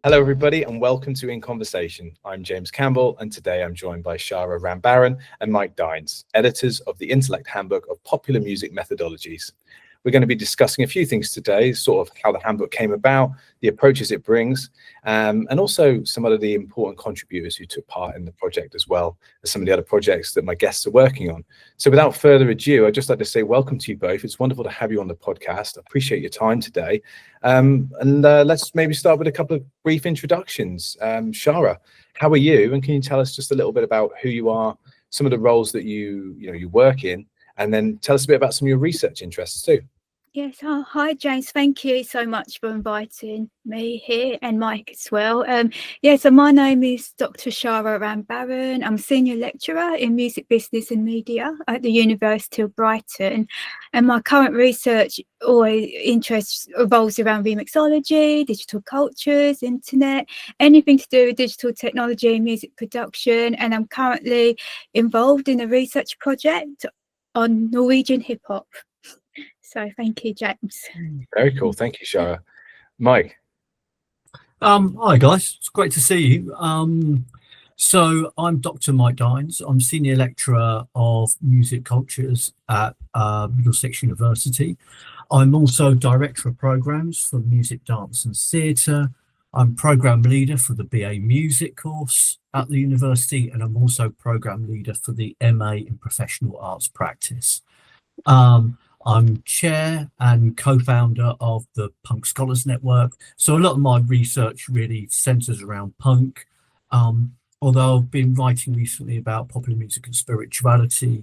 Hello, everybody, and welcome to In Conversation. I'm James Campbell, and today I'm joined by Shara Rambarran and Mike Dines, editors of the Intellect Handbook of Popular Music Methodologies. We're going to be discussing a few things today, sort of how the handbook came about, the approaches it brings, and also some of the important contributors who took part in the project, as well as some of the other projects that my guests are working on. So without further ado, I'd just like to say welcome to you both. It's wonderful to have you on the podcast. I appreciate your time today. Let's maybe start with a couple of brief introductions. Shara, how are you? And can you tell us just a little bit about who you are, some of the roles that you work in, and then tell us a bit about some of your research interests too. Yes, hi James, thank you so much for inviting me here, and Mike as well. So my name is Dr. Shara Rambarran. I'm Senior Lecturer in Music Business and Media at the University of Brighton, and my current research interest revolves around remixology, digital cultures, internet, anything to do with digital technology and music production, and I'm currently involved in a research project on Norwegian hip-hop. So thank you, James. Very cool. Thank you, Shara. Mike. Hi guys, it's great to see you. So I'm Dr. Mike Dines. I'm Senior Lecturer of Musicologist at Middlesex University. I'm also Director of Programs for Music, Dance and Theatre. I'm Programme Leader for the BA Music course at the university, and I'm also Programme Leader for the MA in Professional Arts Practice. I'm chair and co-founder of the Punk Scholars Network. So a lot of my research really centers around punk, although I've been writing recently about popular music and spirituality,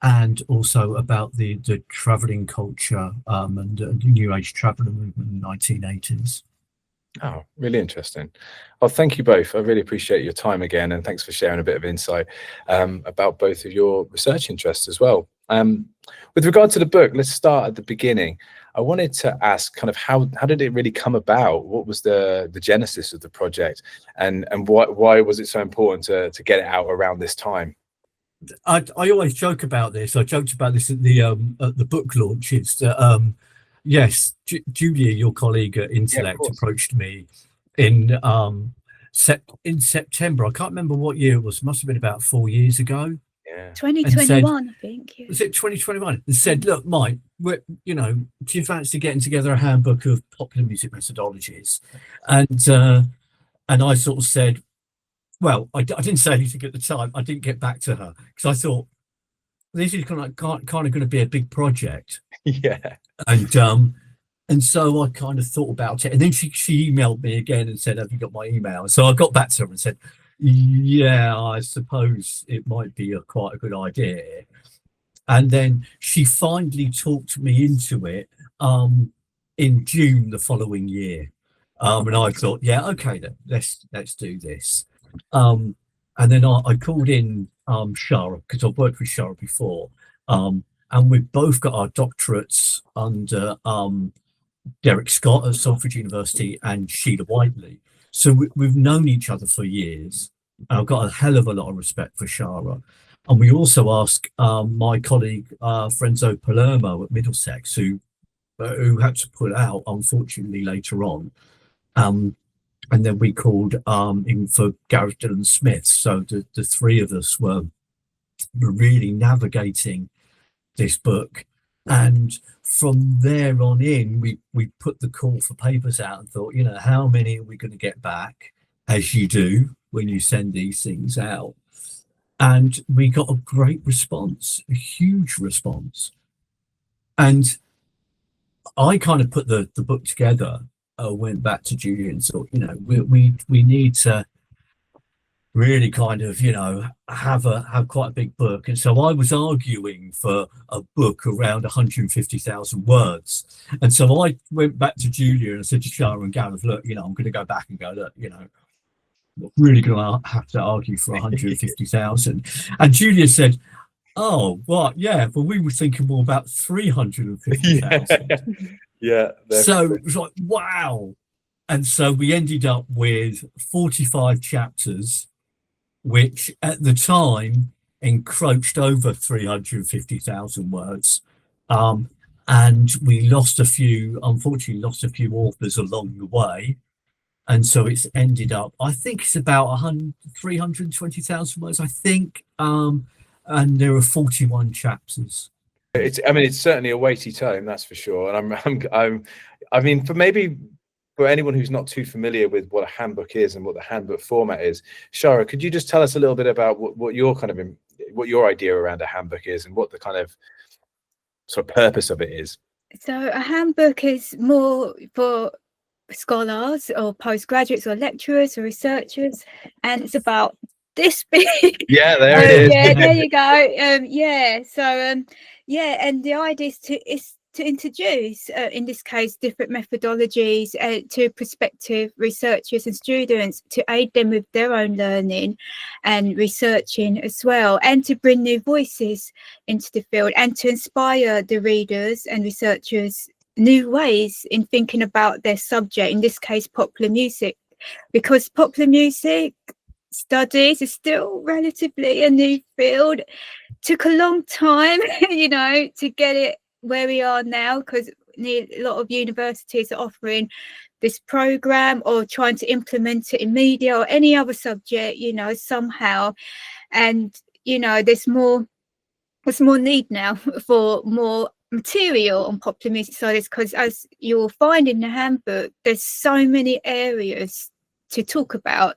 and also about the traveling culture and the New Age traveler movement in the 1980s. Oh, really interesting. Well, thank you both. I really appreciate your time again, and thanks for sharing a bit of insight about both of your research interests as well. With regard to the book, let's start at the beginning. I wanted to ask kind of how did it really come about? What was the genesis of the project, and why was it so important to get it out around this time? I always joke about this. I joked about this at the book launches. That yes, Julia, your colleague at Intellect, approached me in September. I can't remember what year it was. It must have been about 4 years ago. Yeah. 2021, I think. Yeah. Was it 2021? And said, look, Mike, do you fancy getting together a handbook of popular music methodologies? And I sort of said, well, I didn't say anything at the time. I didn't get back to her because I thought this is kind of going to be a big project. Yeah. And so I kind of thought about it, and then she emailed me again and said, have you got my email? So I got back to her and said, yeah, I suppose it might be quite a good idea. And then she finally talked me into it in June the following year. And I thought, yeah, okay, then let's do this. And then I called in Shara, because I've worked with Shara before. And we've both got our doctorates under Derek Scott at Salford University and Sheila Whiteley. So we've known each other for years. I've got a hell of a lot of respect for Shara. And we also asked my colleague, Frenzo Palermo at Middlesex, who had to pull out, unfortunately, later on. And then we called in for Gareth Dylan Smith. So the three of us were really navigating this book. And from there on in, we put the call for papers out and thought, how many are we going to get back, as you do when you send these things out? And we got a great response, a huge response. And I kind of put the book together, went back to Julia and thought, we need to really kind of, have quite a big book. And so I was arguing for a book around 150,000 words. And so I went back to Julia and said to Shara and Gareth, look, I'm going to go back and go, look, we're really going to have to argue for 150,000. And Julia said, oh, what? Yeah, but we were thinking more about 350,000. Yeah. So it was like, wow. And so we ended up with 45 chapters, which at the time encroached over 350,000 words. And we unfortunately lost a few authors along the way. And so it's ended up, I think it's about 320,000 words, I think. And there are 41 chapters. I mean, it's certainly a weighty tome, that's for sure. And I mean, for anyone who's not too familiar with what a handbook is and what the handbook format is, Shara, could you just tell us a little bit about what your idea around a handbook is and what the kind of sort of purpose of it is? So a handbook is more for scholars or postgraduates or lecturers or researchers, and it's about this big. Yeah, there it is. Yeah, there you go. So and the idea is to introduce, in this case, different methodologies to prospective researchers and students to aid them with their own learning and researching as well, and to bring new voices into the field and to inspire the readers and researchers new ways in thinking about their subject, in this case, popular music, because popular music studies is still relatively a new field. Took a long time, to get it where we are now, because a lot of universities are offering this program or trying to implement it in media or any other subject, somehow. And there's more need now for more material on popular music studies, because as you'll find in the handbook, there's so many areas to talk about,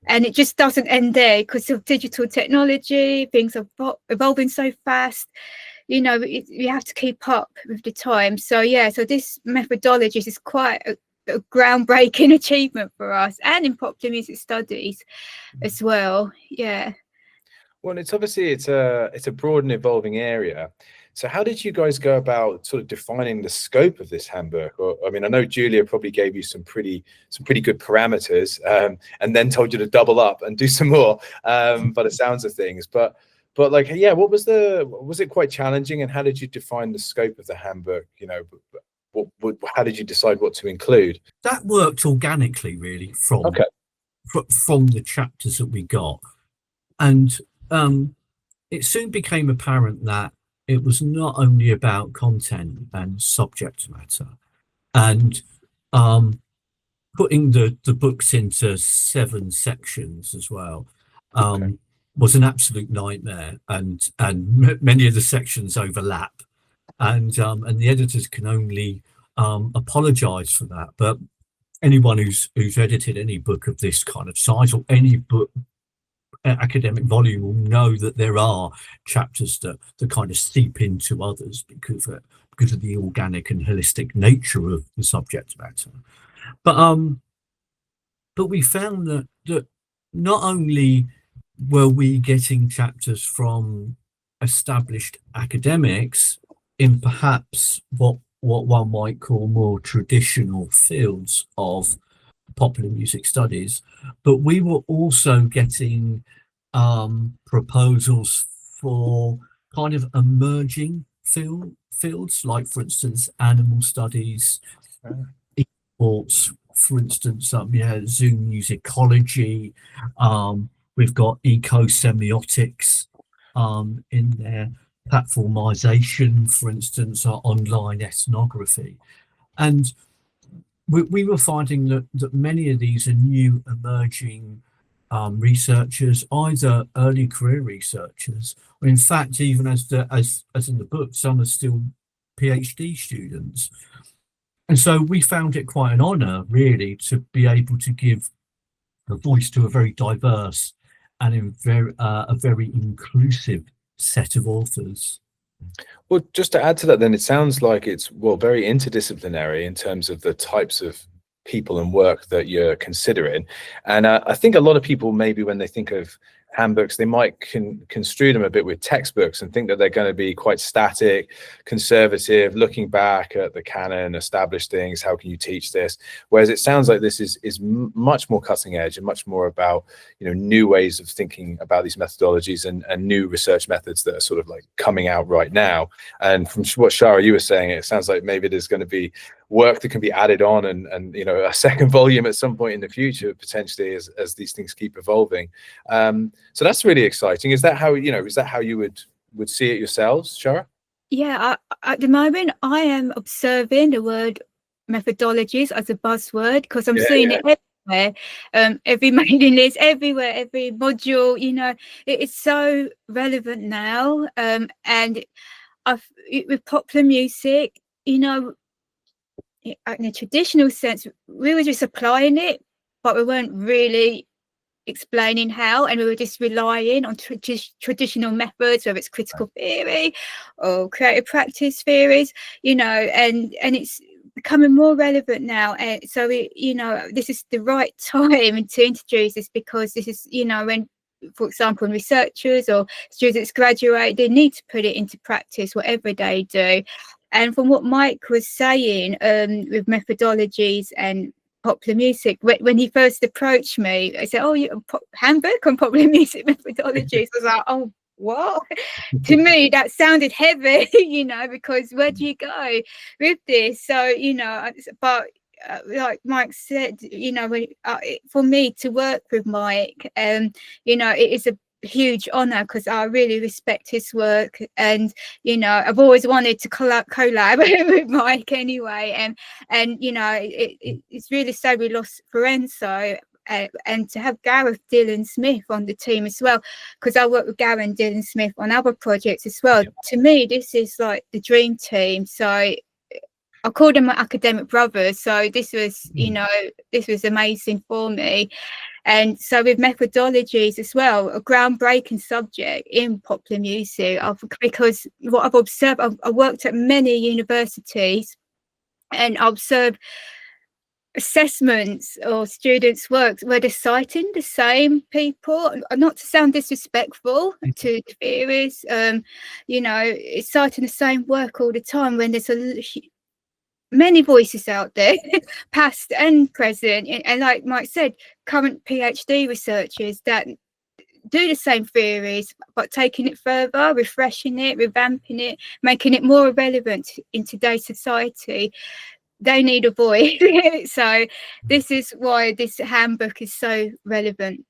and it just doesn't end there because of digital technology. Things are evolving so fast, you have to keep up with the time. So this methodology is quite a groundbreaking achievement for us, and in popular music studies as well. Well, it's obviously it's a broad and evolving area. So how did you guys go about sort of defining the scope of this handbook? Or, I mean, I know Julia probably gave you some pretty good parameters, and then told you to double up and do some more, by the sounds of things. But like, was it quite challenging, and how did you define the scope of the handbook? How did you decide what to include? That worked organically, really, from the chapters that we got. And it soon became apparent that it was not only about content and subject matter, and putting the books into 7 sections as well was an absolute nightmare, and many of the sections overlap, and the editors can only apologize for that. But anyone who's edited any book of this kind of size, or any book academic volume, will know that there are chapters that kind of seep into others because of the organic and holistic nature of the subject matter. But we found that not only were we getting chapters from established academics in perhaps what one might call more traditional fields of popular music studies, but we were also getting proposals for kind of emerging fields, like, for instance, animal studies, sports, for instance, Zoom musicology. We've got eco-semiotics in there, platformization, for instance, online ethnography. And we were finding that many of these are new emerging researchers, either early career researchers, or in fact, even as in the book, some are still PhD students. And so we found it quite an honor, really, to be able to give a voice to a very diverse and a very inclusive set of authors. Well, just to add to that, then, it sounds like it's very interdisciplinary in terms of the types of people and work that you're considering. And I think a lot of people, maybe when they think of handbooks, they might construe them a bit with textbooks and think that they're going to be quite static, conservative, looking back at the canon, established things, how can you teach this? Whereas it sounds like this is much more cutting edge and much more about, new ways of thinking about these methodologies and new research methods that are sort of like coming out right now. And from what Shara, you were saying, it sounds like maybe there's going to be work that can be added on and a second volume at some point in the future, potentially, as these things keep evolving. So that's really exciting. Is that how you would see it yourselves, Shara? Yeah, at the moment I am observing the word methodologies as a buzzword, because I'm seeing it everywhere, every mailing list, everywhere, every module. It is so relevant now. And with popular music, in a traditional sense, we were just applying it, but we weren't really explaining how, and we were just relying on traditional methods, whether it's critical theory or creative practice theories, and it's becoming more relevant now. And so this is the right time to introduce this, because this is when, for example, researchers or students graduate, they need to put it into practice, whatever they do. And from what Mike was saying, with methodologies and popular music, when he first approached me, I said, "Oh, handbook on popular music methodologies." I was like, "Oh, what?" To me, that sounded heavy, because where do you go with this? So, but like Mike said, for me to work with Mike, it is a huge honor, because I really respect his work, and I've always wanted to collab with Mike anyway, and it's really sad we lost Lorenzo, and to have Gareth Dylan Smith on the team as well, because I work with Gareth Dylan Smith on other projects as well. To me, this is like the dream team. So I called them my academic brothers. So this was, this was amazing for me. And so with methodologies as well, a groundbreaking subject in popular music, because what I've observed, I worked at many universities, and I observed assessments or students' works where they're citing the same people, not to sound disrespectful to theories, it's citing the same work all the time, when there's many voices out there, past and present, and like Mike said, current PhD researchers that do the same theories, but taking it further, refreshing it, revamping it, making it more relevant in today's society. They need a voice. So this is why this handbook is so relevant.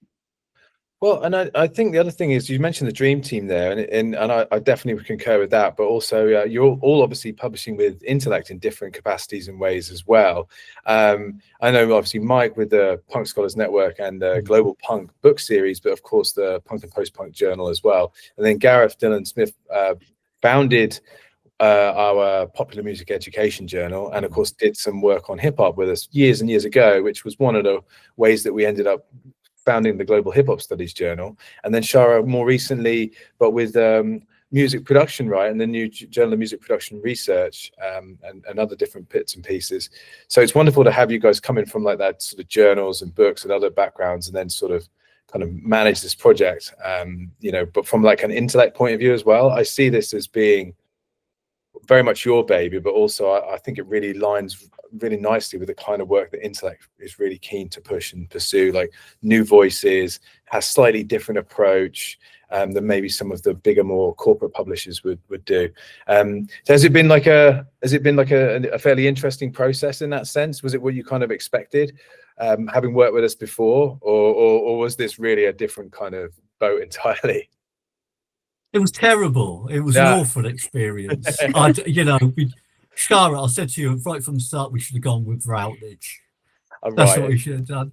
Well, and I think the other thing is, you mentioned the dream team there, and I definitely concur with that. But also, you're all obviously publishing with Intellect in different capacities and ways as well. I know obviously Mike with the Punk Scholars Network and the Global Punk book series, but of course the Punk and Post Punk Journal as well. And then Gareth Dylan Smith founded our Popular Music Education Journal, and of course did some work on hip hop with us years and years ago, which was one of the ways that we ended up founding the Global Hip Hop Studies Journal. And then Shara more recently, but with music production, right, and the new Journal of Music Production Research, and other different bits and pieces. So it's wonderful to have you guys coming from like that sort of journals and books and other backgrounds, and then sort of kind of manage this project, but from like an Intellect point of view as well. I see this as being very much your baby, but also I think it really lines really nicely with the kind of work that Intellect is really keen to push and pursue, like new voices, has slightly different approach than maybe some of the bigger, more corporate publishers would do. So has it been like a fairly interesting process in that sense? Was it what you kind of expected, having worked with us before, or was this really a different kind of boat entirely? It was terrible. It was an awful experience. Shara, I said to you right from the start, we should have gone with Routledge. That's what we should have done.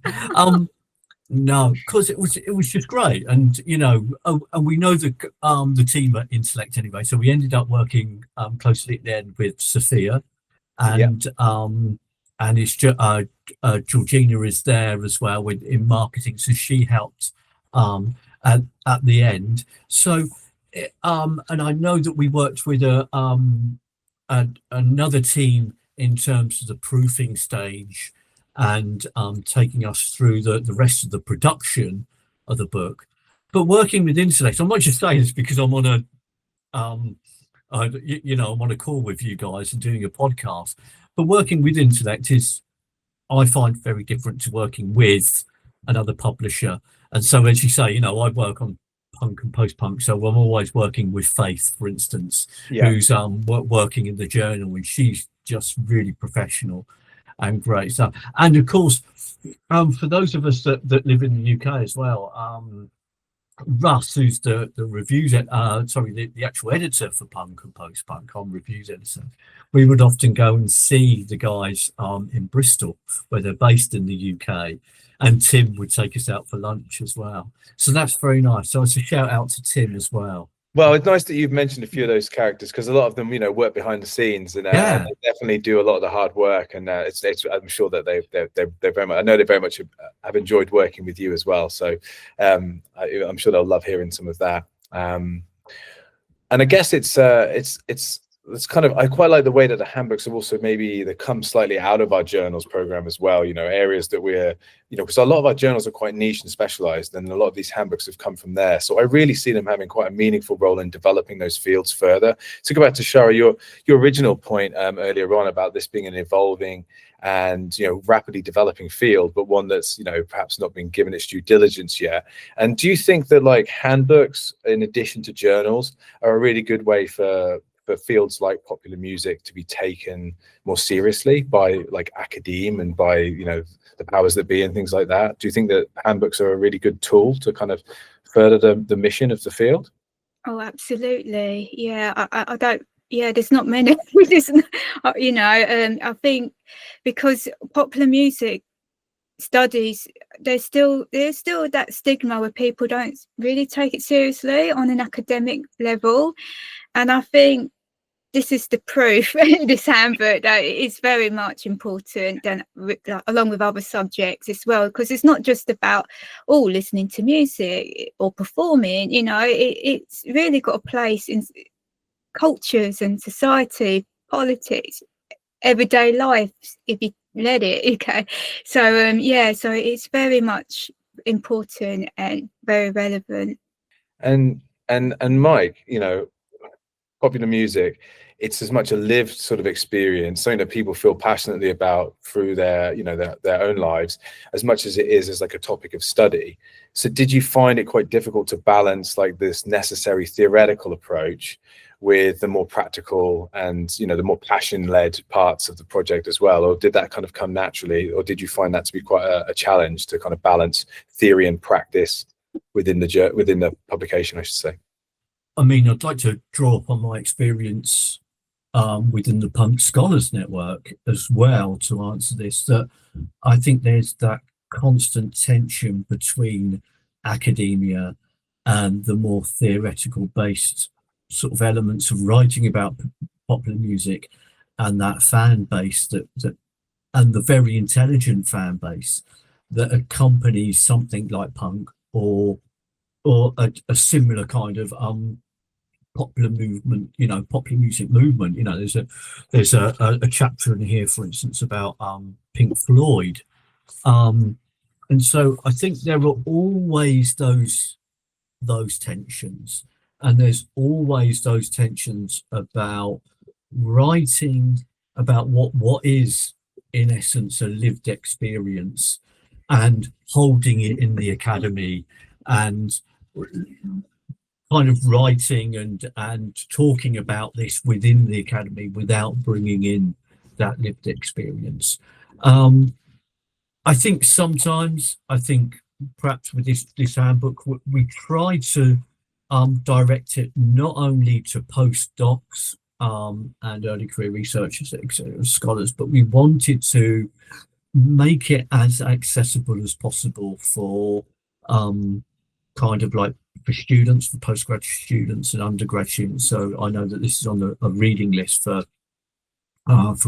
No, because it was just great, and and we know the team at Intellect anyway. So we ended up working closely at the end with Sophia, and it's Georgina is there as well in marketing, so she helped at the end. So. And I know that we worked with another team in terms of the proofing stage and taking us through the rest of the production of the book. But working with Intellect, I'm not just saying this because I'm on I'm on a call with you guys and doing a podcast. But working with Intellect I find very different to working with another publisher. And so, as you say, I work on punk and post-punk, so I'm always working with Faith, for instance, who's working in the journal, and she's just really professional and great stuff. And of course, for those of us that live in the UK as well, Russ, who's the reviews, the actual editor for Punk and Post Punk, on reviews editor, we would often go and see the guys in Bristol, where they're based in the UK, and Tim would take us out for lunch as well. So that's very nice. So it's a shout out to Tim as well. Well, it's nice that you've mentioned a few of those characters, because a lot of them, work behind the scenes, and Yeah. they definitely do a lot of the hard work. And I'm sure that they're very much. I know they very much have enjoyed working with you as well. So I'm sure they'll love hearing some of that. And I guess it's kind of, I quite like the way that the handbooks have also maybe they come slightly out of our journals program as well. Areas that we're, because a lot of our journals are quite niche and specialized, and a lot of these handbooks have come from there. So I really see them having quite a meaningful role in developing those fields further. To go back to Shara, your original point earlier on about this being an evolving and rapidly developing field, but one that's perhaps not been given its due diligence yet. And do you think that like handbooks, in addition to journals, are a really good way for fields like popular music to be taken more seriously by like academe and by the powers that be and things like that? Do you think that handbooks are a really good tool to kind of further the mission of the field? Oh, absolutely. Yeah, I don't. Yeah, there's not many. I think because popular music studies, there's still that stigma where people don't really take it seriously on an academic level, and I think this is the proof in this handbook that it's very much important, and along with other subjects as well, because it's not just about listening to music or performing. It's really got a place in cultures and society, politics, everyday life, if you let it. Okay, so so it's very much important and very relevant. And Mike, popular music, it's as much a lived sort of experience, something that people feel passionately about through their their own lives, as much as it is as like a topic of study. So did you find it quite difficult to balance like this necessary theoretical approach with the more practical and the more passion-led parts of the project as well, or did that kind of come naturally, or did you find that to be quite a challenge to kind of balance theory and practice within the publication, I should say? I mean, I'd like to draw upon my experience within the Punk Scholars Network as well to answer this, that I think there's that constant tension between academia and the more theoretical based sort of elements of writing about popular music, and that fan base that and the very intelligent fan base that accompanies something like punk or a similar kind of popular movement, popular music movement. There's a chapter in here, for instance, about Pink Floyd, and so I think there are always those tensions, and there's always those tensions about writing about what is in essence a lived experience and holding it in the academy, and kind of writing and talking about this within the academy without bringing in that lived experience. I think sometimes, perhaps with this handbook, we try to direct it not only to postdocs and early career researchers, etc., scholars, but we wanted to make it as accessible as possible for kind of like for students, for postgraduate students and undergrad students. So I know that this is on a reading list for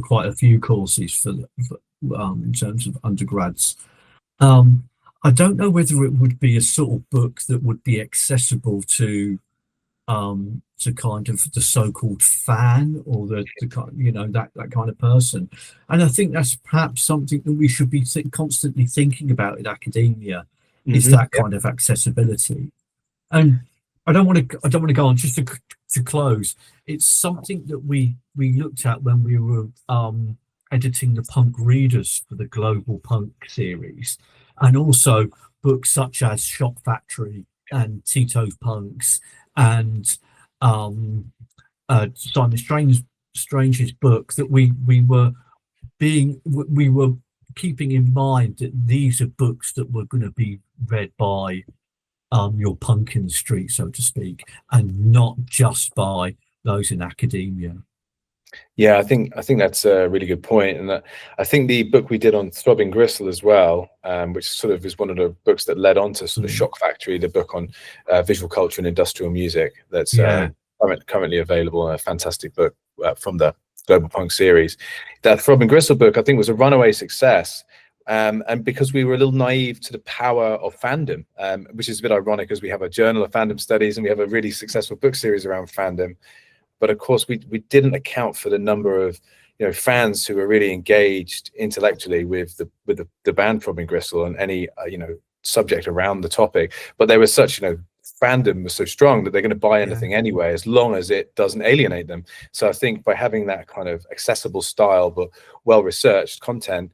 quite a few courses for in terms of undergrads. I don't know whether it would be a sort of book that would be accessible to kind of the so-called fan, or the that kind of person. And I think that's perhaps something that we should be constantly thinking about in academia, is that kind of accessibility. And I don't want to go on, just to close. It's something that we looked at when we were editing the punk readers for the Global Punk series, and also books such as Shock Factory and Tito's Punks and Simon Strange's book, that we were keeping in mind that these are books that were going to be read by your punk in the street, so to speak, and not just by those in academia. Yeah, I think that's a really good point, and that I think the book we did on Throbbing Gristle as well, which sort of is one of the books that led on to sort of Shock Factory, the book on visual culture and industrial music. That's currently available. A fantastic book from the Global Punk series. That Throbbing Gristle book, I think, was a runaway success. And because we were a little naive to the power of fandom, which is a bit ironic, as we have a journal of fandom studies and we have a really successful book series around fandom. But of course, we didn't account for the number of fans who were really engaged intellectually with the band Throbbing Gristle and any subject around the topic. But they were such fandom was so strong that they're going to buy anything anyway, as long as it doesn't alienate them. So I think by having that kind of accessible style but well-researched content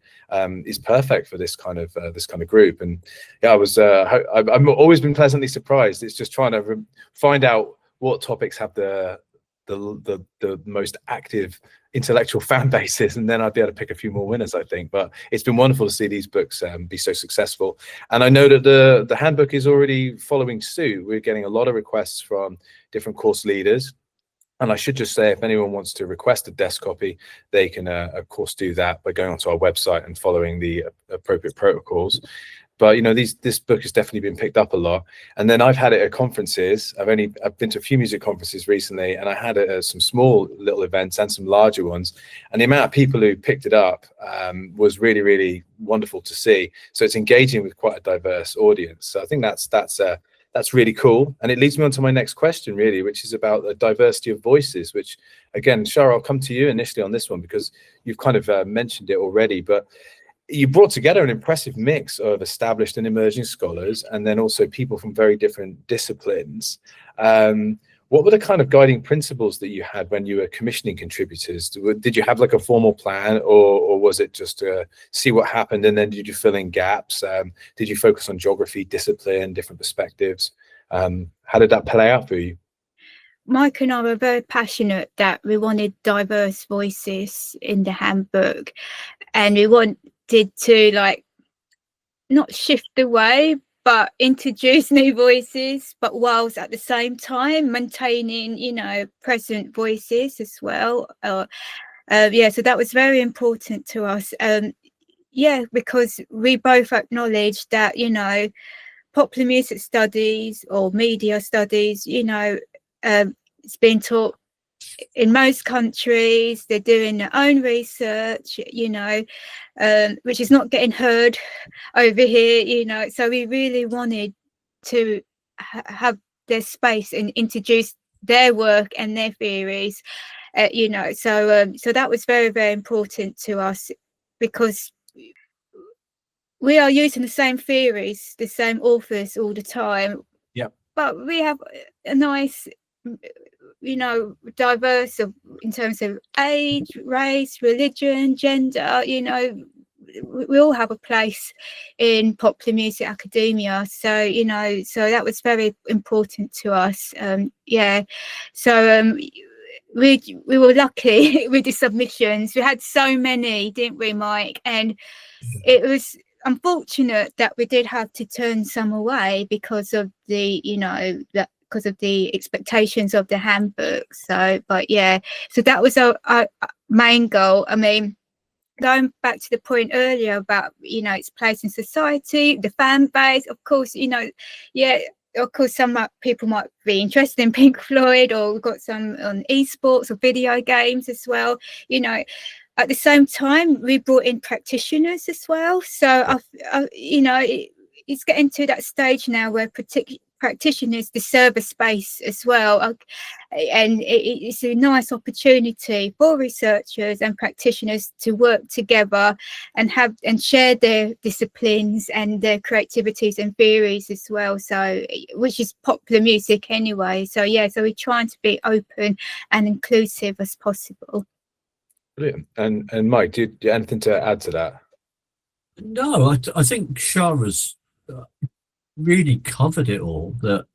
is perfect for this kind of group. And yeah, I've always been pleasantly surprised. It's just trying to find out what topics have the most active intellectual fan bases, and then I'd be able to pick a few more winners, I think. But it's been wonderful to see these books be so successful, and I know that the handbook is already following suit. We're getting a lot of requests from different course leaders, and I should just say, if anyone wants to request a desk copy, they can of course do that by going onto our website and following the appropriate protocols. But this book has definitely been picked up a lot. And then I've had it at conferences. I've been to a few music conferences recently, and I had it at some small little events and some larger ones. And the amount of people who picked it up was really, really wonderful to see. So it's engaging with quite a diverse audience. So I think that's really cool. And it leads me on to my next question, really, which is about the diversity of voices, which, again, Shara, I'll come to you initially on this one because you've kind of mentioned it already. But you brought together an impressive mix of established and emerging scholars, and then also people from very different disciplines. What were the kind of guiding principles that you had when you were commissioning contributors? Did you have like a formal plan, or was it just to see what happened, and then did you fill in gaps? Did you focus on geography, discipline, different perspectives? How did that play out for you? Mike and I were very passionate that we wanted diverse voices in the handbook, and we wanted to not shift away but introduce new voices, but whilst at the same time maintaining present voices as well. So that was very important to us, because we both acknowledge that popular music studies or media studies, it's been taught in most countries. They're doing their own research, which is not getting heard over here, so we really wanted to have their space and introduce their work and their theories, so that was very, very important to us, because we are using the same theories, the same authors all the time. But we have a nice diverse in terms of age, race, religion, gender. We all have a place in popular music academia, so so that was very important to us. We were lucky with the submissions. We had so many, didn't we, Mike? And it was unfortunate that we did have to turn some away because of the because of the expectations of the handbook. So that was our main goal. I mean, going back to the point earlier about its place in society, the fan base, of course, of course some people might be interested in Pink Floyd, or we've got some on esports or video games as well. At the same time, we brought in practitioners as well. So it's getting to that stage now where practitioners deserve a space as well, and it's a nice opportunity for researchers and practitioners to work together and share their disciplines and their creativities and theories as well, so which is popular music anyway. So we're trying to be open and inclusive as possible. Brilliant. And Mike, do you have anything to add to that? No, I think Shara's really covered it all. That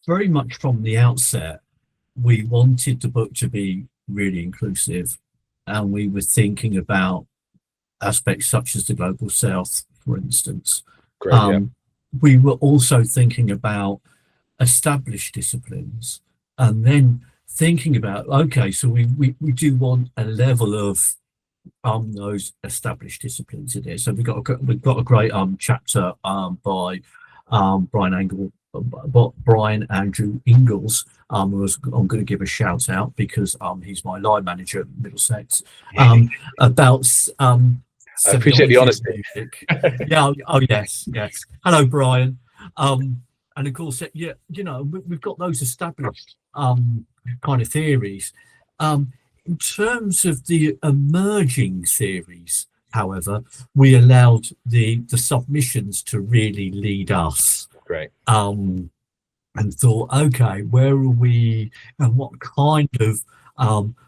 very much from the outset, we wanted the book to be really inclusive, and we were thinking about aspects such as the global south, for instance. Great, we were also thinking about established disciplines, and then thinking about, okay, so we do want a level of those established disciplines in there. So we've got a great chapter by Brian Andrew Ingalls, who I'm going to give a shout out because he's my line manager at Middlesex, about I appreciate the honesty. Yeah. Oh yes. Hello, Brian. And of course, yeah, you know, we've got those established kind of theories. In terms of the emerging theories, however, we allowed the submissions to really lead us. Great. And thought, okay, where are we, and what kind of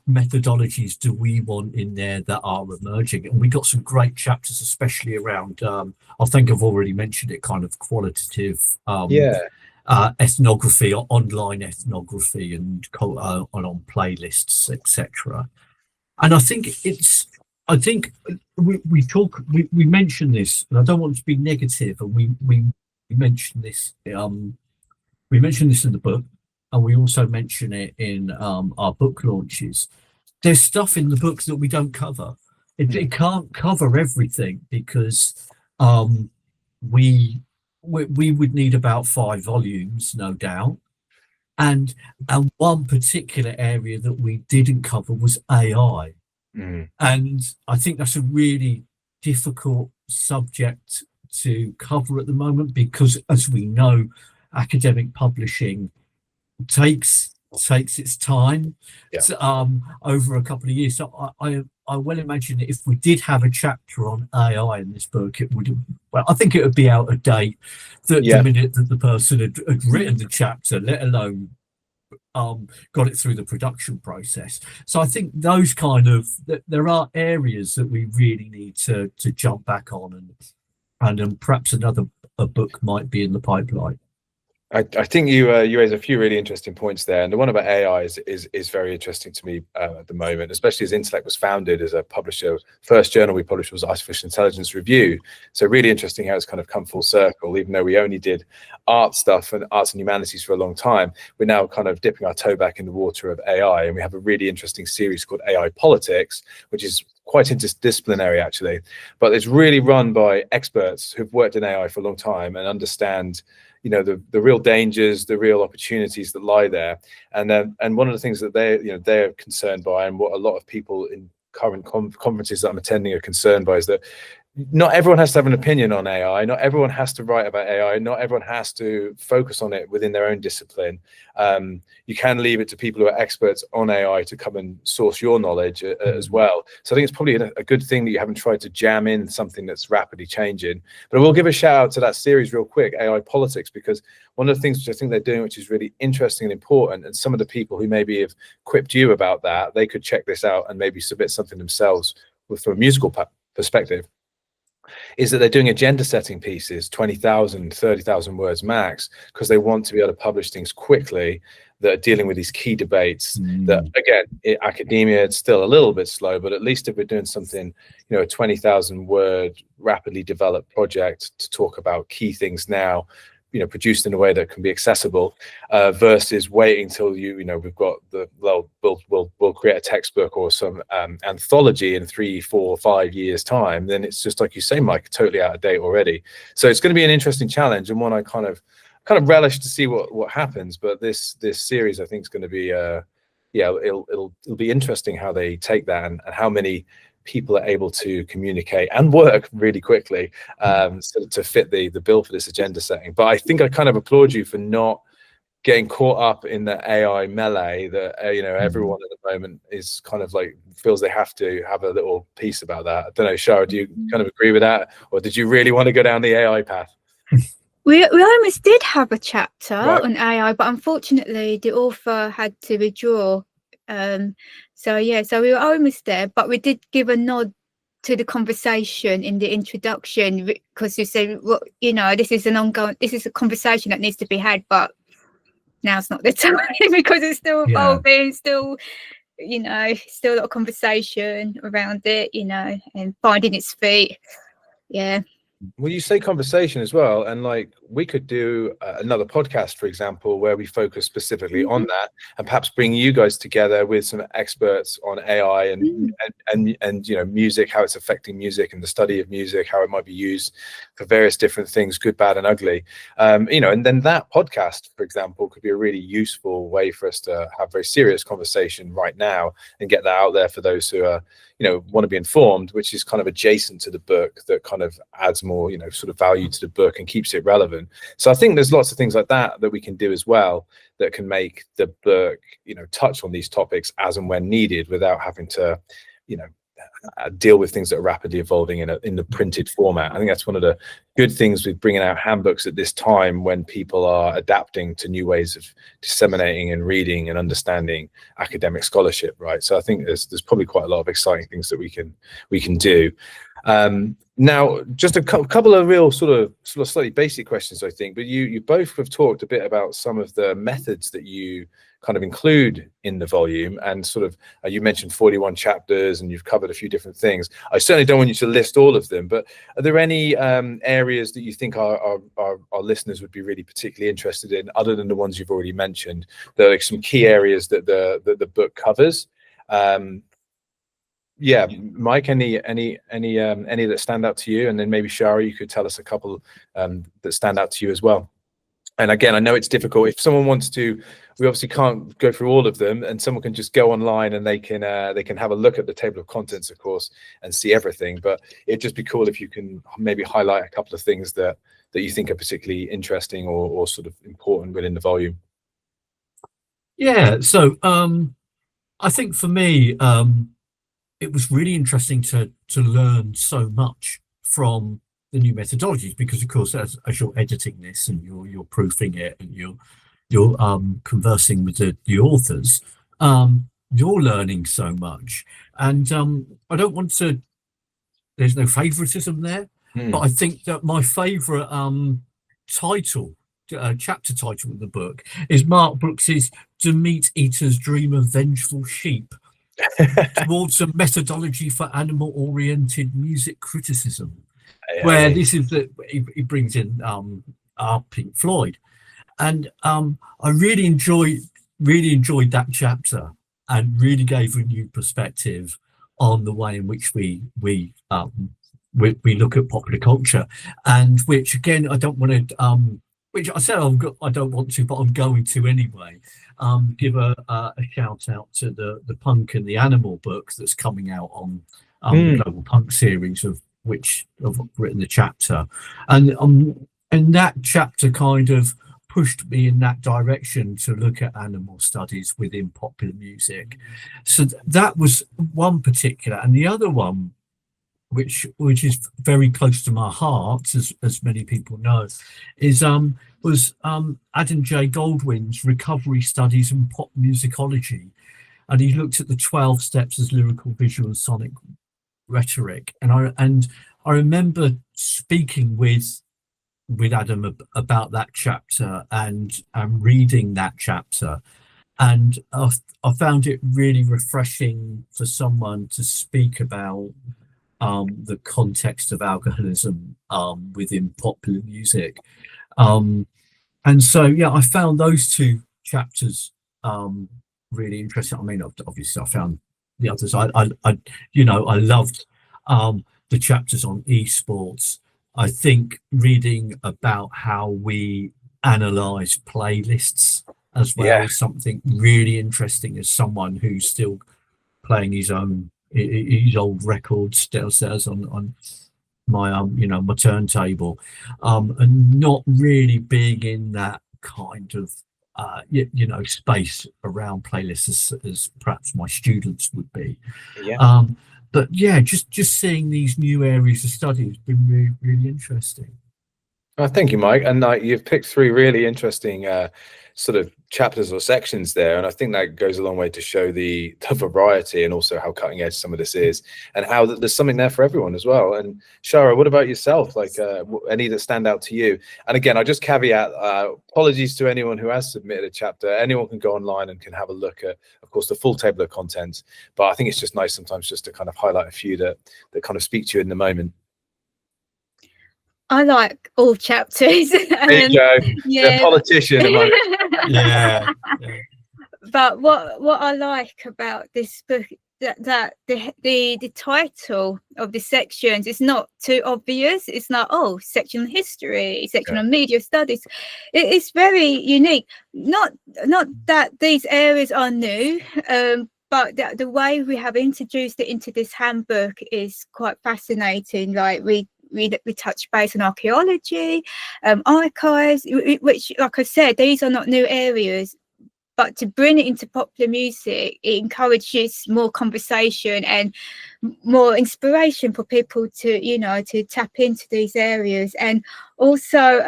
methodologies do we want in there that are emerging? And we got some great chapters, especially around, I think I've already mentioned it, kind of qualitative ethnography, or online ethnography, and on playlists, etc. And I think we mentioned this, and I don't want to be negative, and we mentioned this. We mentioned this in the book, and we also mention it in our book launches. There's stuff in the book that we don't cover. It can't cover everything because we would need about 5 volumes, no doubt. And one particular area that we didn't cover was AI. And I think that's a really difficult subject to cover at the moment because, as we know, academic publishing takes its time over a couple of years. So I well imagine that if we did have a chapter on AI in this book, it would, well, I think it would be out of date the minute that the person had written the chapter, let alone got it through the production process. So I think those kind of, there are areas that we really need to jump back on, and perhaps another book might be in the pipeline. I think you raise a few really interesting points there, and the one about AI is very interesting to me at the moment, especially as Intellect was founded as a publisher. First journal we published was Artificial Intelligence Review, so really interesting how it's kind of come full circle. Even though we only did art stuff and arts and humanities for a long time, we're now kind of dipping our toe back in the water of AI, and we have a really interesting series called AI Politics, which is quite interdisciplinary actually, but it's really run by experts who've worked in AI for a long time and understand, you know, the real dangers, the real opportunities that lie there. And one of the things that they're concerned by, and what a lot of people in current conferences that I'm attending are concerned by, is that not everyone has to have an opinion on AI. Not everyone has to write about AI. Not everyone has to focus on it within their own discipline. You can leave it to people who are experts on AI to come and source your knowledge as well. So I think it's probably a good thing that you haven't tried to jam in something that's rapidly changing. But I will give a shout out to that series real quick, AI Politics, because one of the things which I think they're doing, which is really interesting and important, and some of the people who maybe have quipped you about that, they could check this out and maybe submit something themselves from a musical perspective, is that they're doing agenda setting pieces, 20,000, 30,000 words max, because they want to be able to publish things quickly that are dealing with these key debates that, again, in academia, it's still a little bit slow, but at least if we're doing something, you know, a 20,000 word rapidly developed project to talk about key things now, you know, produced in a way that can be accessible, versus waiting till you know, we've got we'll create a textbook or some anthology in 3, 4, 5 years time, then it's just like you say, Mike, totally out of date already. So it's going to be an interesting challenge, and one I kind of relish to see what happens. But this series, I think, is going to be it'll be interesting how they take that, and how many people are able to communicate and work really quickly to fit the bill for this agenda setting. But I think I kind of applaud you for not getting caught up in the AI melee that you know, everyone at the moment is kind of like feels they have to have a little piece about that. I don't know, Shara, do you kind of agree with that, or did you really want to go down the AI path? We almost did have a chapter on AI, but unfortunately the author had to withdraw. So we were almost there, but we did give a nod to the conversation in the introduction, because you said, well, you know, this is a conversation that needs to be had, but now's not the time because it's still evolving, still, you know, still a lot of conversation around it, you know, and finding its feet. Yeah. Well, you say conversation as well, and like we could do another podcast, for example, where we focus specifically on that, and perhaps bring you guys together with some experts on AI and you know, music, how it's affecting music and the study of music, how it might be used for various different things, good, bad, and ugly. You know, and then that podcast, for example, could be a really useful way for us to have very serious conversation right now and get that out there for those who are, you know, want to be informed, which is kind of adjacent to the book, that kind of adds more, you know, sort of value to the book and keeps it relevant. So I think there's lots of things like that that we can do as well that can make the book, you know, touch on these topics as and when needed without having to, you know, deal with things that are rapidly evolving in the printed format. I think that's one of the good things with bringing out handbooks at this time, when people are adapting to new ways of disseminating and reading and understanding academic scholarship, right? So I think there's probably quite a lot of exciting things that we can do. Now, just a couple of real sort of slightly basic questions, I think, but you both have talked a bit about some of the methods that you kind of include in the volume, and sort of you mentioned 41 chapters and you've covered a few different things. I certainly don't want you to list all of them, but are there any areas that you think our listeners would be really particularly interested in, other than the ones you've already mentioned? There are like some key areas that the book covers. Yeah, Mike, any that stand out to you? And then maybe Shara, you could tell us a couple that stand out to you as well. And again, I know it's difficult. If someone wants to, we obviously can't go through all of them, and someone can just go online and they can have a look at the table of contents, of course, and see everything. But it'd just be cool if you can maybe highlight a couple of things that you think are particularly interesting or sort of important within the volume. Yeah, so I think for me, it was really interesting to learn so much from the new methodologies, because of course, as you're editing this and you're proofing it and you're conversing with the authors, you're learning so much. And I don't want to, there's no favoritism there, but I think that my favorite title, chapter title of the book, is Mark Brooks's "The Meat Eater's Dream of Vengeful Sheep," towards a methodology for animal-oriented music criticism, where this is that he brings in Pink Floyd, and I really enjoyed that chapter, and really gave a new perspective on the way in which we look at popular culture, and which again I don't want to which I said I don't want to, but I'm going to anyway. Give a shout out to the Punk and the Animal book that's coming out on the Global Punk series, of which I've written the chapter, and that chapter kind of pushed me in that direction to look at animal studies within popular music. So that was one particular, and the other one, which is very close to my heart, as many people know, is was Adam J. Goldwyn's Recovery Studies and Pop Musicology, and he looked at the 12 steps as lyrical, visual, and sonic rhetoric. And I remember speaking with Adam about that chapter and reading that chapter, and I found it really refreshing for someone to speak about the context of alcoholism within popular music, and so yeah, I found those two chapters really interesting. I mean, obviously I found the others. I loved the chapters on esports. I think reading about how we analyze playlists as well is something really interesting, as someone who's still playing his old records downstairs on my my turntable, and not really being in that kind of space around playlists as perhaps my students would be. But yeah, just seeing these new areas of study has been really, really interesting. Thank you, Mike. And you've picked three really interesting sort of chapters or sections there, and I think that goes a long way to show the variety and also how cutting edge some of this is, and how there's something there for everyone as well. And Shara, what about yourself? Like any that stand out to you? And again, I just caveat, apologies to anyone who has submitted a chapter. Anyone can go online and can have a look at, of course, the full table of contents, but I think it's just nice sometimes just to kind of highlight a few that kind of speak to you in the moment. I like all chapters. There you go. The Yeah. politician among Yeah. But what I like about this book, that the title of the sections is not too obvious. It's not, oh, section on history, section on media studies. It's very unique. Not that these areas are new, but the way we have introduced it into this handbook is quite fascinating. Like we touch base on archaeology, archives, which, like I said, these are not new areas. But to bring it into popular music, it encourages more conversation and more inspiration for people to, to tap into these areas. And also,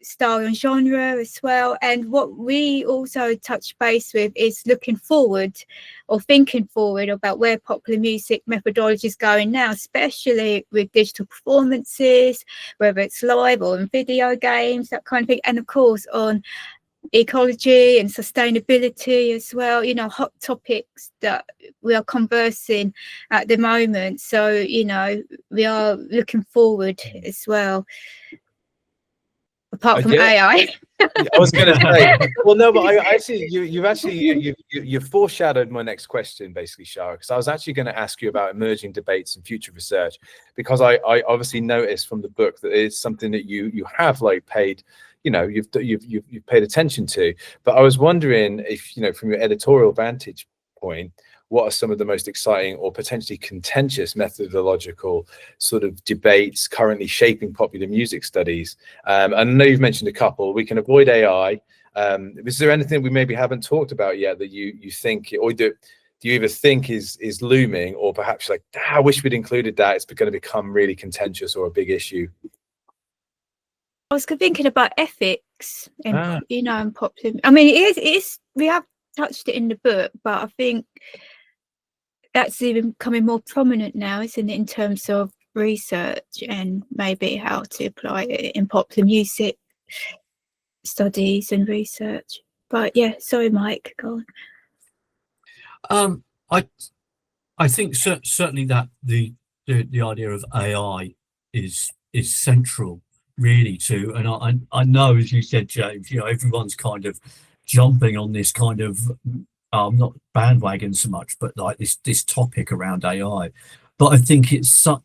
style and genre as well. And what we also touch base with is looking forward or thinking forward about where popular music methodology is going now, especially with digital performances, whether it's live or in video games, that kind of thing. And of course, on ecology and sustainability as well, hot topics that we are conversing at the moment. So, we are looking forward as well, apart from AI. I was going to say, well, no, but you've foreshadowed my next question, basically, Shara, because I was actually going to ask you about emerging debates and future research, because I obviously noticed from the book that it's something that you have paid, you've paid attention to. But I was wondering if, from your editorial vantage point, what are some of the most exciting or potentially contentious methodological sort of debates currently shaping popular music studies? And I know you've mentioned a couple. We can avoid AI. Is there anything we maybe haven't talked about yet that you think, or do you either think is looming, or perhaps I wish we'd included that, it's going to become really contentious or a big issue? I was thinking about ethics in popular. I mean, it is. We have touched it in the book, but I think that's even becoming more prominent now, isn't it, in terms of research and maybe how to apply it in popular music studies and research. But yeah, sorry, Mike, go on. I think certainly that the idea of AI is central, really, to, and I know, as you said, James, everyone's kind of jumping on this kind of not bandwagon so much, but this topic around AI. But I think it's so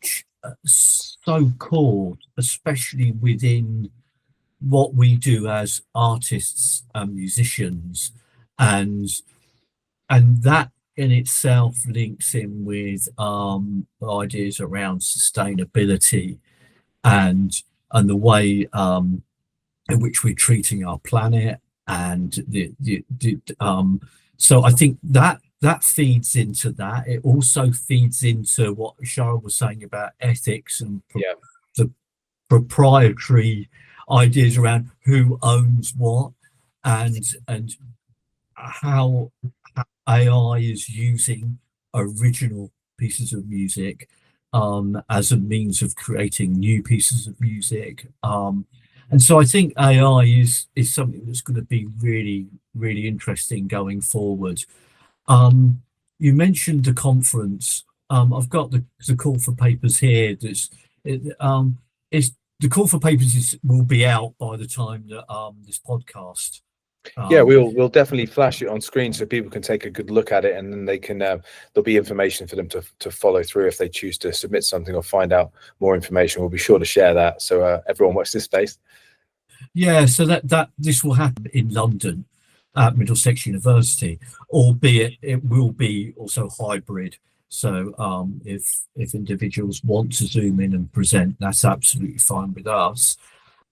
core, especially within what we do as artists and musicians, and that in itself links in with ideas around sustainability and the way in which we're treating our planet, and so I think that feeds into that. It also feeds into what Shara was saying about ethics and the proprietary ideas around who owns what, and how AI is using original pieces of music as a means of creating new pieces of music. And so I think AI is something that's going to be really, really interesting going forward. You mentioned the conference. I've got the call for papers here. The call for papers will be out by the time that this podcast. We'll definitely flash it on screen so people can take a good look at it, and then they can there'll be information for them to follow through if they choose to submit something or find out more information. We'll be sure to share that, so everyone watch this space. Yeah, so that this will happen in London at Middlesex University, albeit it will be also hybrid. So if individuals want to zoom in and present, that's absolutely fine with us.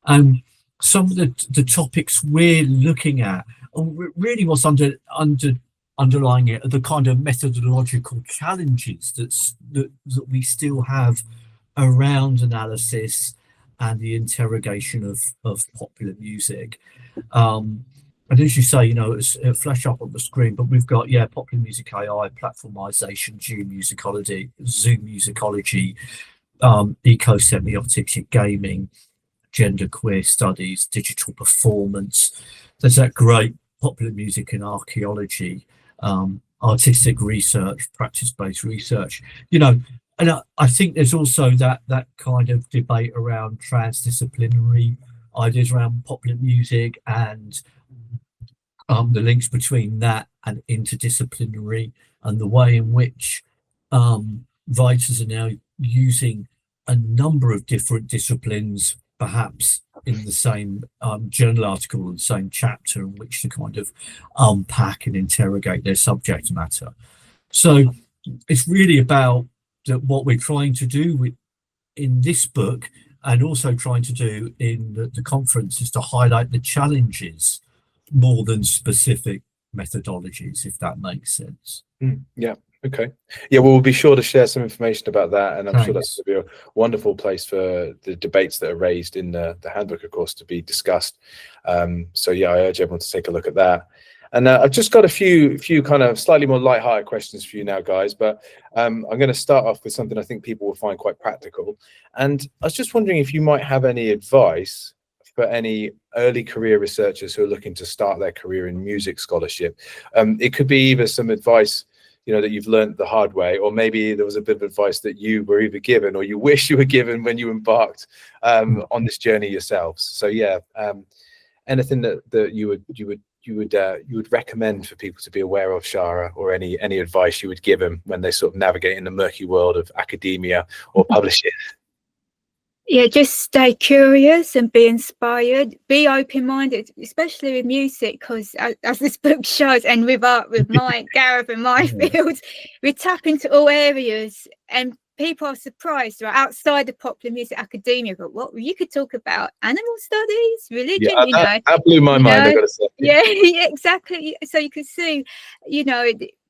And some of the topics we're looking at, really what's underlying it, are the kind of methodological challenges that we still have around analysis and the interrogation of popular music. And as you say, it's flash up on the screen, but we've got popular music AI, platformization, Zoom musicology, eco-semiotics, gaming, gender queer studies, digital performance. There's that great popular music and archaeology, artistic research, practice-based research. I think there's also that kind of debate around transdisciplinary ideas around popular music, and the links between that and interdisciplinary, and the way in which writers are now using a number of different disciplines, perhaps in the same journal article or the same chapter, in which to kind of unpack and interrogate their subject matter. So it's really about what we're trying to do in this book, and also trying to do in the conference, is to highlight the challenges more than specific methodologies, if that makes sense. Yeah. Okay. Yeah, well, we'll be sure to share some information about that, and I'm sure that's going to be a wonderful place for the debates that are raised in the handbook, of course, to be discussed. So yeah, I urge everyone to take a look at that. And I've just got a few kind of slightly more lighthearted questions for you now, guys. But I'm going to start off with something I think people will find quite practical. And I was just wondering if you might have any advice for any early career researchers who are looking to start their career in music scholarship. It could be either some advice, that you've learned the hard way, or maybe there was a bit of advice that you were either given or you wish you were given when you embarked on this journey yourselves. So yeah, anything that you would recommend for people to be aware of, Shara, or any advice you would give them when they sort of navigate in the murky world of academia or publishing? Yeah, just stay curious and be inspired. Be open-minded, especially with music, because as this book shows, and with art, with Mike, Gareth, and my fields, we tap into all areas, and people are surprised, right? Outside the popular music academia, but what you could talk about animal studies, religion, that blew my mind. I gotta say. Yeah, exactly. So you can see,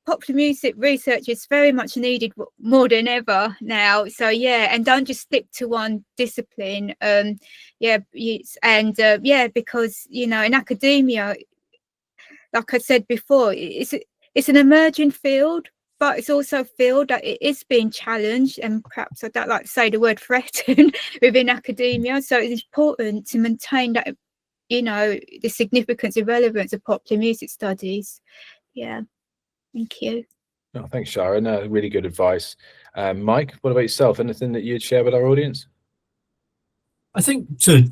popular music research is very much needed more than ever now. So yeah, and don't just stick to one discipline. Because in academia, like I said before, it's an emerging field, but it's also a field that it is being challenged, and perhaps I don't like to say the word threatened within academia. So it's important to maintain that, the significance and relevance of popular music studies. Yeah. Thank you. Oh, thanks, Shara. No, really good advice. Mike, what about yourself? Anything that you'd share with our audience? I think to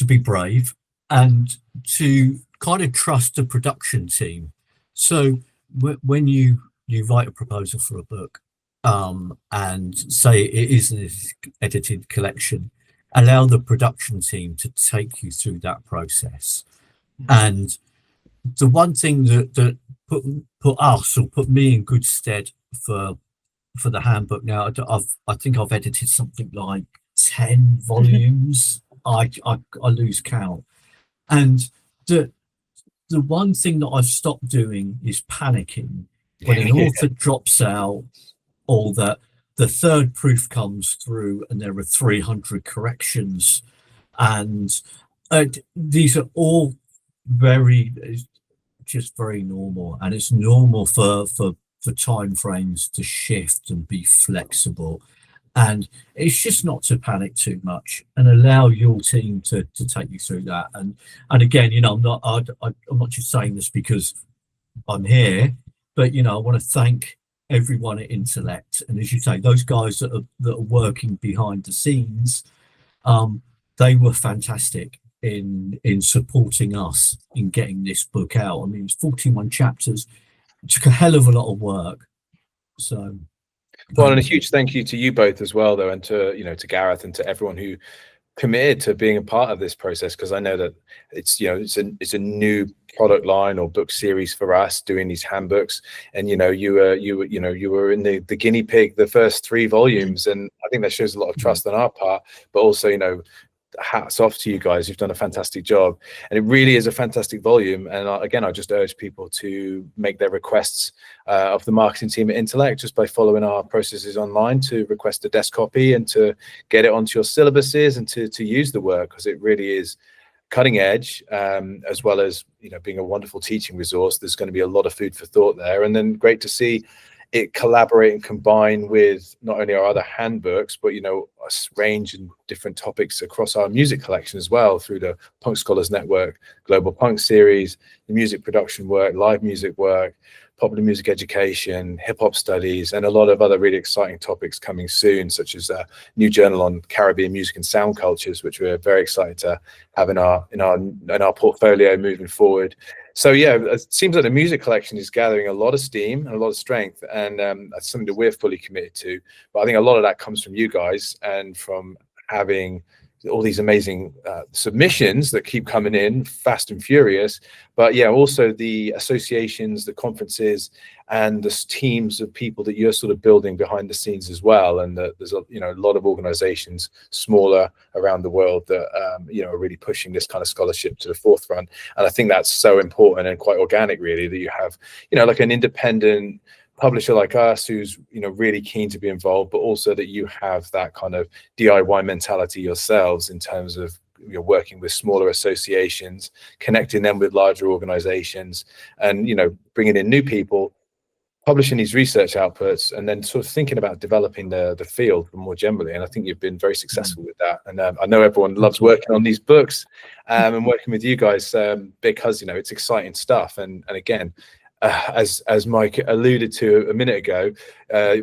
be brave and to kind of trust the production team. So when you write a proposal for a book and say it is an edited collection, allow the production team to take you through that process. And the one thing that put us, or put me in good stead for the handbook now, I think I've edited something like 10 volumes. I lose count. And the one thing that I've stopped doing is panicking when an author drops out, or that the third proof comes through and there are 300 corrections. And these are all very normal, and it's normal for time frames to shift and be flexible, and it's just not to panic too much and allow your team to take you through that. And again, I'm not just saying this because I'm here, but I want to thank everyone at Intellect, and as you say, those guys that are working behind the scenes, they were fantastic in supporting us in getting this book out. I mean, it's 41 chapters. It took a hell of a lot of work. So, well, and a huge thank you to you both as well, though, and to Gareth and to everyone who committed to being a part of this process, because I know that it's a new product line or book series for us doing these handbooks, and you were in the guinea pig the first 3 volumes, and I think that shows a lot of trust on our part, but also hats off to you guys. You've done a fantastic job, and it really is a fantastic volume. And again, I just urge people to make their requests of the marketing team at Intellect just by following our processes online to request a desk copy and to get it onto your syllabuses and to use the work, because it really is cutting edge, as well as being a wonderful teaching resource. There's going to be a lot of food for thought there, and then great to see it collaborate and combine with not only our other handbooks, but a range and different topics across our music collection as well, through the Punk Scholars Network, Global Punk series, the music production work, live music work, popular music education, hip hop studies, and a lot of other really exciting topics coming soon, such as a new journal on Caribbean music and sound cultures, which we're very excited to have in our portfolio moving forward. So yeah, it seems like the music collection is gathering a lot of steam and a lot of strength, and that's something that we're fully committed to. But I think a lot of that comes from you guys and from having all these amazing submissions that keep coming in fast and furious, but yeah, also the associations, the conferences, and the teams of people that you're sort of building behind the scenes as well. And there's a lot of organizations smaller around the world that are really pushing this kind of scholarship to the forefront. And I think that's so important and quite organic, really, that you have like an independent publisher like us who's really keen to be involved, but also that you have that kind of DIY mentality yourselves in terms of working with smaller associations, connecting them with larger organizations, and bringing in new people, publishing these research outputs, and then sort of thinking about developing the field more generally. And I think you've been very successful with that. And I know everyone loves working on these books and working with you guys because it's exciting stuff. And again, as Mike alluded to a minute ago,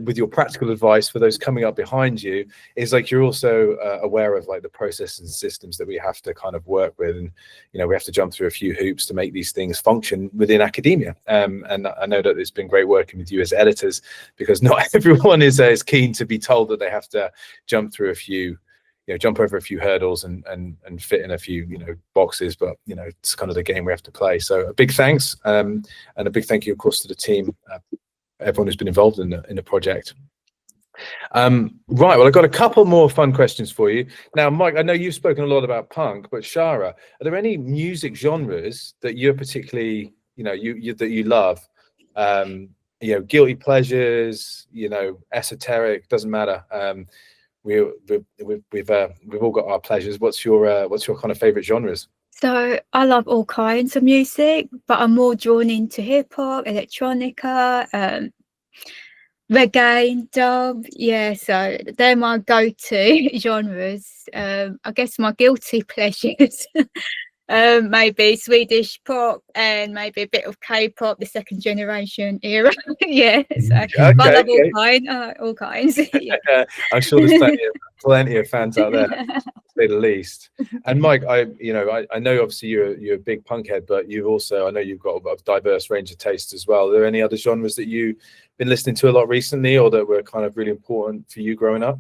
with your practical advice for those coming up behind you, is like you're also aware of like the processes and systems that we have to kind of work with, and we have to jump through a few hoops to make these things function within academia. And I know that it's been great working with you as editors, because not everyone is keen to be told that they have to jump through a few jump over a few hurdles and fit in a few boxes, but it's kind of the game we have to play. So a big thanks, and a big thank you, of course, to the team, everyone who's been involved in the project. Right, well, I've got a couple more fun questions for you now. Mike, I know you've spoken a lot about punk, but Shara, are there any music genres that you're particularly that you love? Guilty pleasures, esoteric, doesn't matter. We've all got our pleasures. What's your kind of favorite genres? So I love all kinds of music, but I'm more drawn into hip hop, electronica, reggae, dub. Yeah, so they're my go-to genres. I guess my guilty pleasures maybe Swedish pop and maybe a bit of K-pop, the second generation era. Yeah, so Okay, but I love all kinds. Yeah. I'm sure there's plenty of fans out there, to say the least. And Mike, I know obviously you're a big punk head, but you've also, I know you've got a diverse range of tastes as well. Are there any other genres that you've been listening to a lot recently, or that were kind of really important for you growing up?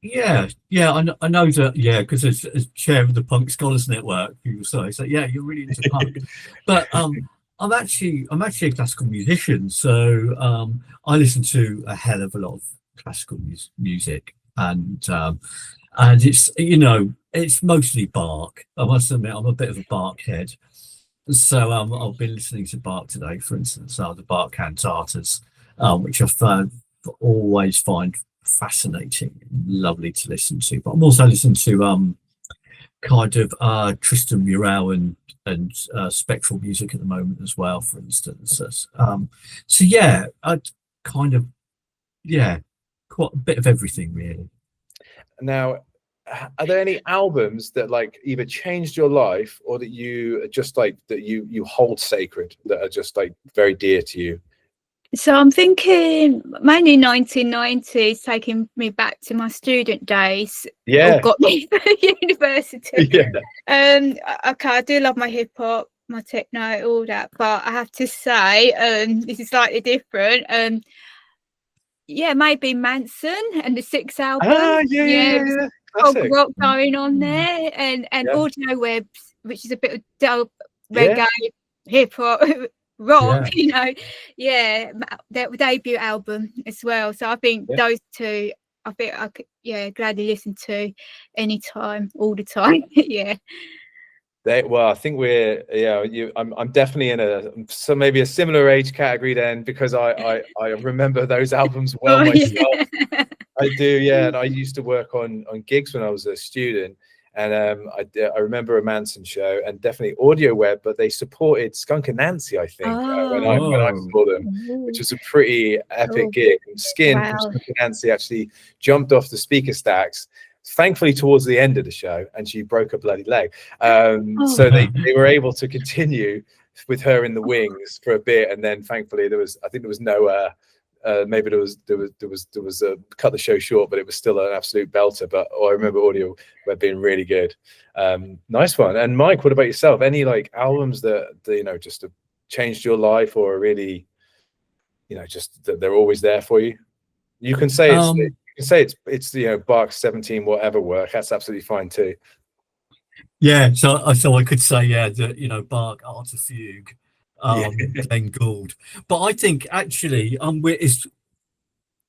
Yeah, I know that. Yeah, because as chair of the Punk Scholars Network, people say, so yeah, you're really into punk. But I'm actually a classical musician, so I listen to a hell of a lot of classical music, and it's it's mostly Bach. I must admit, I'm a bit of a Bach head. So I've been listening to Bach today, for instance, the Bach cantatas, which I always find fascinating, lovely to listen to. But I'm also listening to kind of Tristan Murau and spectral music at the moment as well, for instance. So yeah, I kind of quite a bit of everything really. Now, are there any albums that like either changed your life or that you just like that you hold sacred, that are just like very dear to you? So I'm thinking mainly 1990s, taking me back to my student days. Yeah. Got me to university. Yeah. Okay, I do love my hip hop, my techno, all that, but I have to say, this is slightly different. Maybe Manson and the Six album. Yeah. Rock going on there, and Audio Webs, which is a bit of dope reggae, hip hop. Rock, their debut album as well. So I think those two, I think I could gladly listen to anytime, all the time. Yeah. Well, I think I'm definitely in maybe a similar age category then, because I remember those albums well myself. Yeah. I do, yeah. And I used to work on gigs when I was a student. And I remember a Manson show, and definitely Audio Web, but they supported Skunk and Nancy, I think, when I saw them, which was a pretty epic gig. And Skin from Skunk and Nancy actually jumped off the speaker stacks, thankfully towards the end of the show, and she broke a bloody leg. So they were able to continue with her in the wings for a bit, and then thankfully there was no maybe there was a cut the show short, but it was still an absolute belter. But I remember Audio Web being really good. Nice one. And Mike, what about yourself? Any like albums that just have changed your life, or really, just that they're always there for you? You can say it's Bach's 17 whatever work. That's absolutely fine too. Yeah, so I could say that Bach, Art of Fugue, Glenn Gould, but I think actually it's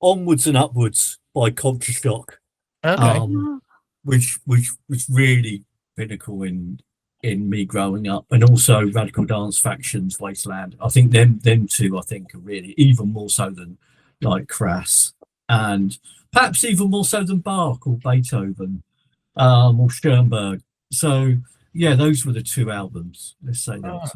Onwards and Upwards by Culture Shock, which was really pinnacle in me growing up, and also Radical Dance Factions, Wasteland. I think them two, I think, are really even more so than like Crass, and perhaps even more so than Bach or Beethoven, or Schoenberg. So yeah, those were the two albums. Let's say that.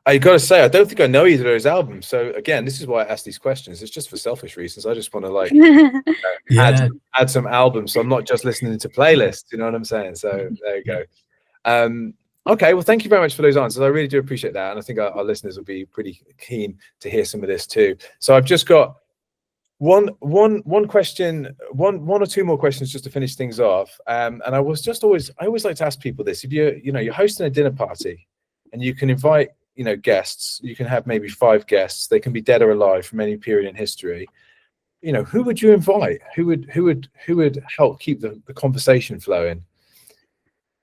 I got to say, I don't think I know either of those albums. So again, this is why I ask these questions. It's just for selfish reasons. I just want to add some albums, so I'm not just listening to playlists. You know what I'm saying? So there you go. Okay, well, thank you very much for those answers. I really do appreciate that, and I think our listeners will be pretty keen to hear some of this too. So I've just got one question, one or two more questions just to finish things off. And I always like to ask people this: if you're hosting a dinner party, and you can invite guests, you can have maybe 5 guests. They can be dead or alive from any period in history. Who would you invite? Who would help keep the conversation flowing?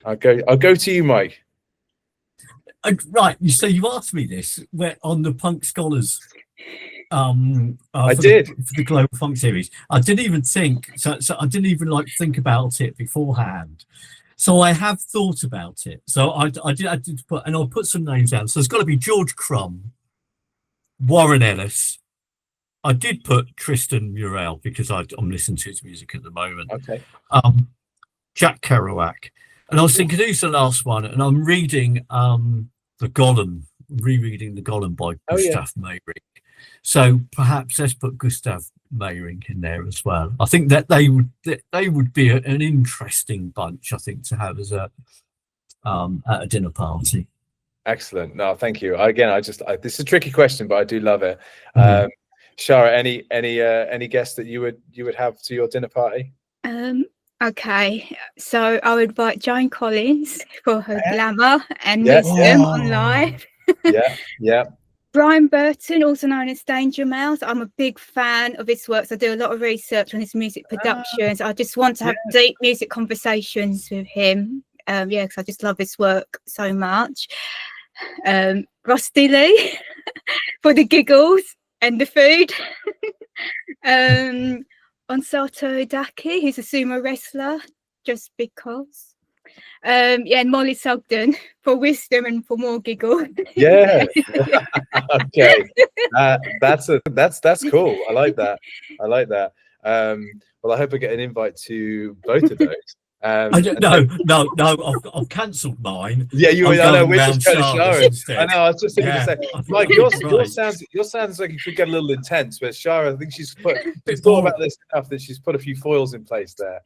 I'll go to you, Mike. Right. So you asked me this on the Punk Scholars. I did for the Global Funk series. I didn't even think so. I didn't even think about it beforehand. So I have thought about it. So I did put, and I'll put some names down. So it's got to be George Crumb, Warren Ellis. I did put Tristan Murrell because I'm listening to his music at the moment. Okay. Jack Kerouac, and I was thinking, who's the last one? And I'm reading rereading the Golem by Gustav Meyrink. So perhaps let's put Gustav Meyrink in there as well. I think that they would be an interesting bunch, I think, to have as at a dinner party. Excellent. No, thank you. Again, this is a tricky question, but I do love it. Shara, any guests that you would have to your dinner party? Okay, so I would invite Joan Collins for her glamour and wisdom on live. Yeah. Brian Burton, also known as Danger Mouse. I'm a big fan of his works. I do a lot of research on his music productions. I just want to have deep music conversations with him. Because I just love his work so much. Rusty Lee for the giggles and the food. Onsato Daki, who's a sumo wrestler, just because. And Molly Sugden for wisdom and for more giggle. Yeah. Okay. That's cool. I like that. Well, I hope I get an invite to both of those. No, I've cancelled mine. Yeah, I know. We're just kind of showing. I know. I was just thinking to say, Mike, your sounds like you could get a little intense. But Shara, I think she's thought about this enough that she's put a few foils in place there.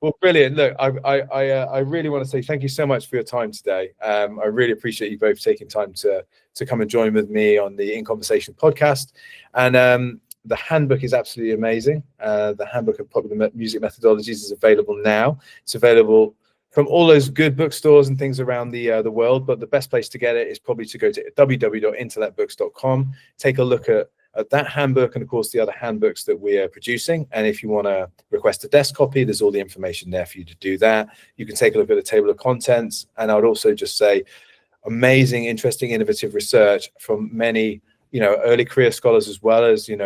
Well, brilliant. Look, I really want to say thank you so much for your time today. I really appreciate you both taking time to come and join with me on the In Conversation podcast. And the handbook is absolutely amazing. The Handbook of Popular Music Methodologies is available now. It's available from all those good bookstores and things around the world, but the best place to get it is probably to go to www.intellectbooks.com. Take a look at that handbook and, of course, the other handbooks that we are producing. And if you want to request a desk copy, there's all the information there for you to do that. You can take a look at the table of contents. And I would also just say amazing, interesting, innovative research from many early career scholars as well as the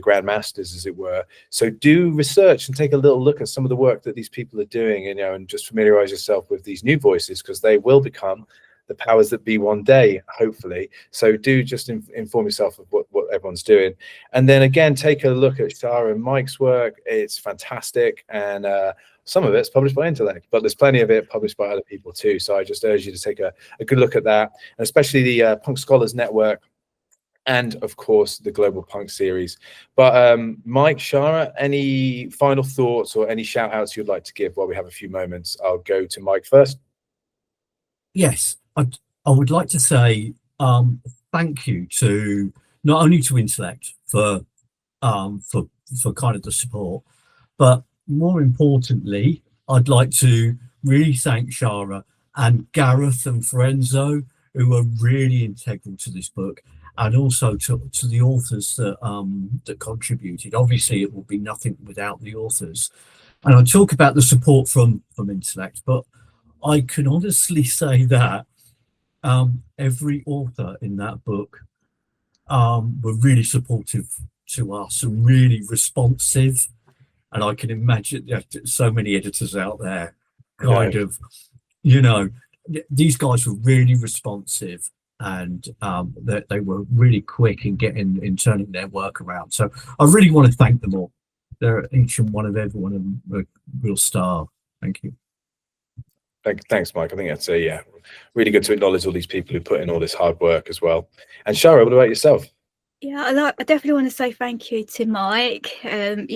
grandmasters, as it were. So do research and take a little look at some of the work that these people are doing, and just familiarize yourself with these new voices, because they will become the powers that be one day, hopefully. So do just inform yourself of what everyone's doing, and then again take a look at Shara and Mike's work. It's fantastic, and some of it's published by Intellect, but there's plenty of it published by other people too. So I just urge you to take a good look at that, and especially the Punk Scholars Network, and of course the Global Punk series. But Mike, Shara, any final thoughts or any shout outs you'd like to give while we have a few moments? I'll go to Mike first. Yes, I would like to say thank you to not only to Intellect for kind of the support, but more importantly, I'd like to really thank Shara and Gareth and Forenzo, who are really integral to this book, and also to the authors that that contributed. Obviously, it will be nothing without the authors. And I talk about the support from Intellect, but I can honestly say that every author in that book were really supportive to us and really responsive. And I can imagine so many editors out there kind of, you know, these guys were really responsive, and they were really quick in turning their work around. So I really want to thank them all. They're each and one of everyone a real star. Thank you. Thanks, Mike. I think that's really good to acknowledge all these people who put in all this hard work as well. And Shara, what about yourself? Yeah, I definitely want to say thank you to Mike. And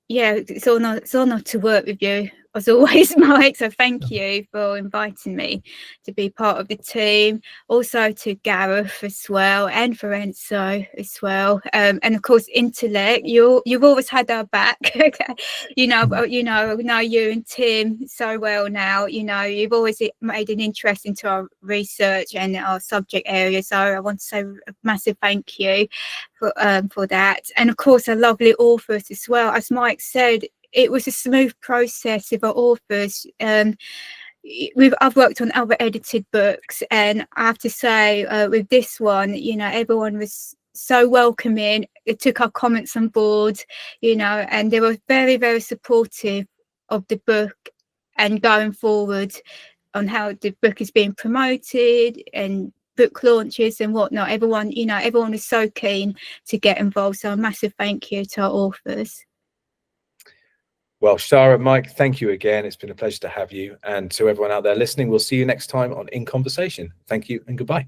it's an honor to work with you as always, Mike. So thank you for inviting me to be part of the team. Also to Gareth as well, and Forenzo as well. And of course, Intellect. You've always had our back. I know you and Tim so well now. You've always made an interest into our research and our subject area. So I want to say a massive thank you for that. And of course, our lovely authors as well. As Mike said, it was a smooth process with our authors. I've worked on other edited books, and I have to say, with this one, everyone was so welcoming. It took our comments on board, and they were very, very supportive of the book and going forward on how the book is being promoted and book launches and whatnot. Everyone was so keen to get involved. So a massive thank you to our authors. Well, Shara, Mike, thank you again. It's been a pleasure to have you. And to everyone out there listening, we'll see you next time on In Conversation. Thank you and goodbye.